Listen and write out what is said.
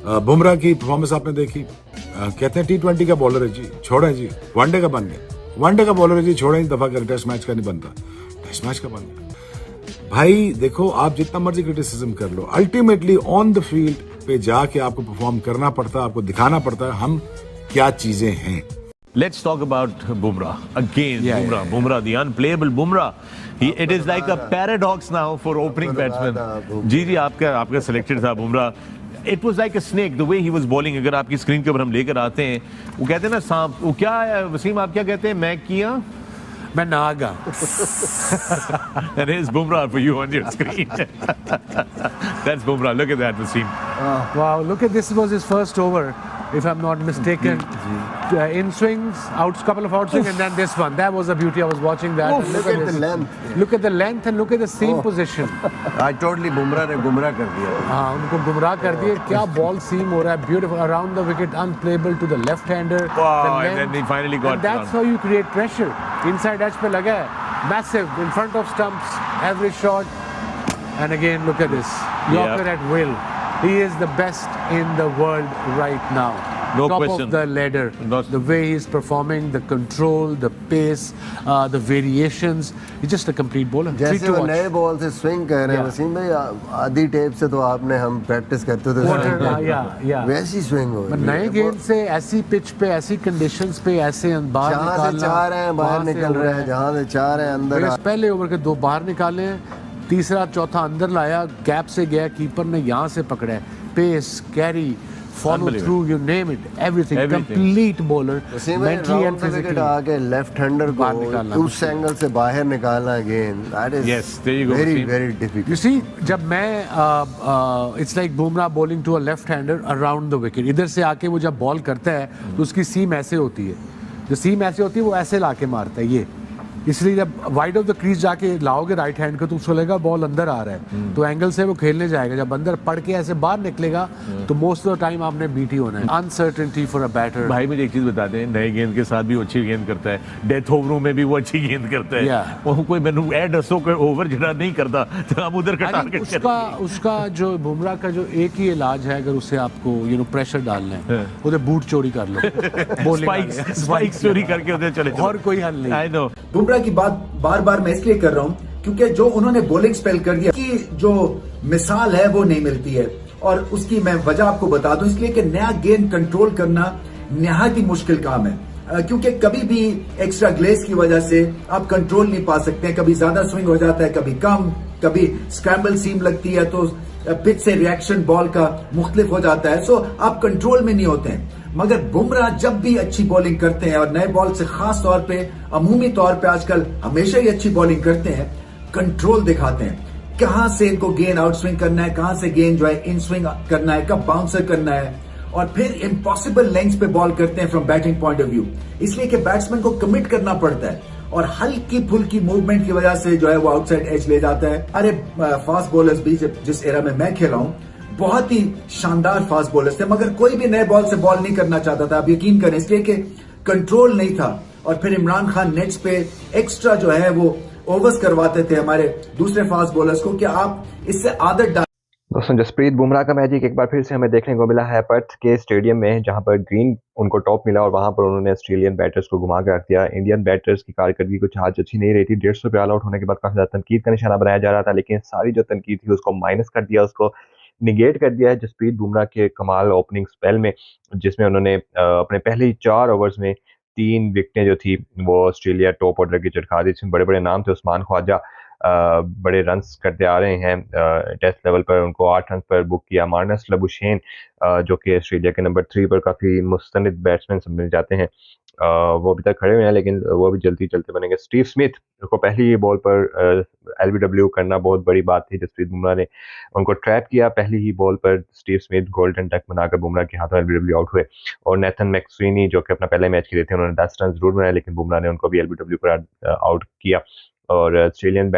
बुमराह की परफॉर्मेंस आपने देखी। कहते हैं T20 का बॉलर है जी, छोड़े जी, वनडे का बन गया। वनडे का बॉलर है जी, छोड़े दफा कर, टेस्ट मैच का नहीं बनता, टेस्ट मैच का बन गया। भाई देखो, आप जितना मर्जी क्रिटिसिज्म कर लो, अल्टीमेटली ऑन द फील्ड पे जाके आपको परफॉर्म करना पड़ता है, आपको दिखाना पड़ता है हम क्या चीजें हैं। Let's talk about Bumrah again. Bumrah, the unplayable Bumrah. It is like a paradox now for opening batsmen. जी आपका selected था Bumrah. It was like a snake the way he was bowling. अगर आपकी स्क्रीन के ऊपर हम लेकर आते हैं, वो कहते हैं ना सांप, वो क्या है वसीम, आप क्या कहते हैं, मैं किया मैं Naga. That is Bumrah for you on your screen. That's Bumrah. Look at that, Wasim. Wow, look at this. Was his first over, if I'm not mistaken. In swings, couple of out swings, and then this one. That was a beauty. I was watching that. Oh, look at the length. Look at the length and look at the seam position. I totally Bumrah ने गुमराह कर दिया. हाँ, उनको गुमराह कर दिया. क्या ball seam हो रहा है? Beautiful around the wicket, unplayable to the left-hander. Wow, and then he finally got. And that's how you create pressure. Inside edge पे लगा है. Massive in front of stumps. Every shot. And again, look at this. Yorker at will. He is the best in the world right now. No Top question. of the ladder. The way he's performing, the control, the pace, the variations. He's just a complete bowler. जैसे वो नए ball से swing कर रहे हैं वसीम भाई, आधी tape से तो आपने हम प्रैक्टिस करते थे, वैसी स्विंग हो रही है. नए गेंद से ऐसी पिच पे, ऐसी कंडीशंस पे, ऐसे बाहर जहाँ से चाह रहे हैं बाहर निकल रहे हैं, जहाँ से चाह रहे हैं अंदर. पहले ओवर के 2 बाहर निकाले हैं, तीसरा चौथा अंदर लाया, गैप से गया, कीपर ने यहाँ से पकड़ा है. Pace, carry, follow through, you name it, everything. Complete bowler, mentally and physically. आके लेफ्ट हैंडर को उस एंगल से बाहर निकालना गेंद, that is very very difficult. You see, जब मैं it's like Bumrah bowling to a left hander around the wicket. इधर से आके वो जब बॉल करता है तो उसकी सीम ऐसे होती है, जो सीम ऐसे होती है वो ऐसे लाके मारता है ये. इसलिए जब वाइड ऑफ द क्रीज जाके लाओगे राइट हैंड को तो उसको लगेगा बॉल अंदर आ रहा है, तो एंगल से वो खेलने जाएगा. जब अंदर पड़ के ऐसे बाहर निकलेगा तो मोस्ट ऑफ द टाइम आपने बीट ही होना है. Uncertainty for a batter. भाई मुझे एक चीज बता दें, नए गेंद के साथ भी वो अच्छी गेंद करता है, डेथ ओवरों में भी वो अच्छी गेंद करता है. वो कोई मैंने ऐड असो कोई ओवर जरा नहीं करता तो हम उधर का टारगेट उसका जो बुमराह का जो एक ही इलाज है, अगर उसे आपको प्रेशर डालना है, उधर बूट चोरी कर लो, स्पाइक चोरी करके उधर चले, और कोई हल नहीं. I know. बुमराह की बात बार बार मैं इसलिए कर रहा हूं क्योंकि जो उन्होंने बॉलिंग स्पेल कर दिया की जो मिसाल है वो नहीं मिलती है, और उसकी मैं वजह आपको बता दूं. इसलिए कि नया गेंद कंट्रोल करना निहायत ही मुश्किल काम है, क्योंकि कभी भी एक्स्ट्रा ग्लेस की वजह से आप कंट्रोल नहीं पा सकते हैं. कभी ज्यादा स्विंग हो जाता है, कभी कम, कभी स्क्रैम्बल सीम लगती है तो पिच से रिएक्शन बॉल का मुख्तलिफ हो जाता है. सो आप कंट्रोल में नहीं होते हैं. मगर बुमराह जब भी अच्छी बॉलिंग करते हैं, और नए बॉल से खास तौर पे, अमूमी तौर पे आजकल हमेशा ही अच्छी बॉलिंग करते हैं, कंट्रोल दिखाते हैं. कहां से इनको गेंद आउट स्विंग करना है, कहां से गेंद जो है इन स्विंग करना है, कब बाउंसर करना है, और फिर इम्पॉसिबल लेंथ्स पे बॉल करते हैं from batting point of view. इसलिए कि बैट्समैन को कमिट करना पड़ता है, और हल्की फुल्की मूवमेंट की वजह से जो है वो आउटसाइड एज ले जाता है. अरे फास्ट बॉलर्स भी जिस एरा में मैं खेला हूं, बहुत ही शानदार फास्ट बॉलर्स थे, मगर कोई भी नए बॉल से बॉल नहीं करना चाहता था. आप यकीन करें, इसलिए कि कंट्रोल नहीं था. और फिर इमरान खान नेट्स पे एक्स्ट्रा जो है वो ओवर्स करवाते थे हमारे दूसरे फास्ट बॉलर्स को, कि आप इससे आदत डाल. दोस्तों, जसप्रीत बुमराह का मैजिक एक बार फिर से हमें देखने को मिला है पर्थ के स्टेडियम में, जहां पर ग्रीन उनको टॉप मिला और वहां पर उन्होंने ऑस्ट्रेलियन बैटर्स को घुमा के रख दिया. इंडियन बैटर्स की कारकर्दगी कुछ आज अच्छी नहीं रही थी. 150 पे ऑल आउट होने के बाद काफी ज्यादा तनकीद का निशाना बनाया जा रहा था, लेकिन सारी जो तनकीद थी उसको माइनस कर दिया, उसको निगेट कर दिया है जसप्रीत बुमराह के कमाल ओपनिंग स्पेल में, जिसमें उन्होंने अपने पहले ही 4 ओवर्स में 3 विकेटें जो थी वो ऑस्ट्रेलिया टॉप ऑर्डर की चटका दी. इसमें बड़े बड़े नाम थे. उस्मान ख्वाजा बड़े रन्स करते आ रहे हैं टेस्ट लेवल पर, उनको 8 रन पर बुक किया. मार्नस लबुशेन जो कि ऑस्ट्रेलिया के नंबर 3 पर काफ़ी मुस्तनिद बैट्समैन समझे जाते हैं, वो अभी तक खड़े हुए हैं, लेकिन वो भी जल्दी चलते बनेंगे. स्टीव स्मिथ को पहली बॉल पर एलबीडब्ल्यू करना बहुत बड़ी बात थी. जसप्रीत बुमराह ने उनको ट्रैप किया पहली ही बॉल पर. स्टीव स्मिथ गोल्डन टक बनाकर बुमराह के हाथों एलबीडब्ल्यू आउट हुए, और नेथन मैक्सवेनी जो कि अपना पहले मैच खेले थे, उन्होंने 10 रन जरूर बनाए, लेकिन बुमराह ने उनको भी एलबीडब्ल्यू पर आउट किया. और ऑस्ट्रेलियन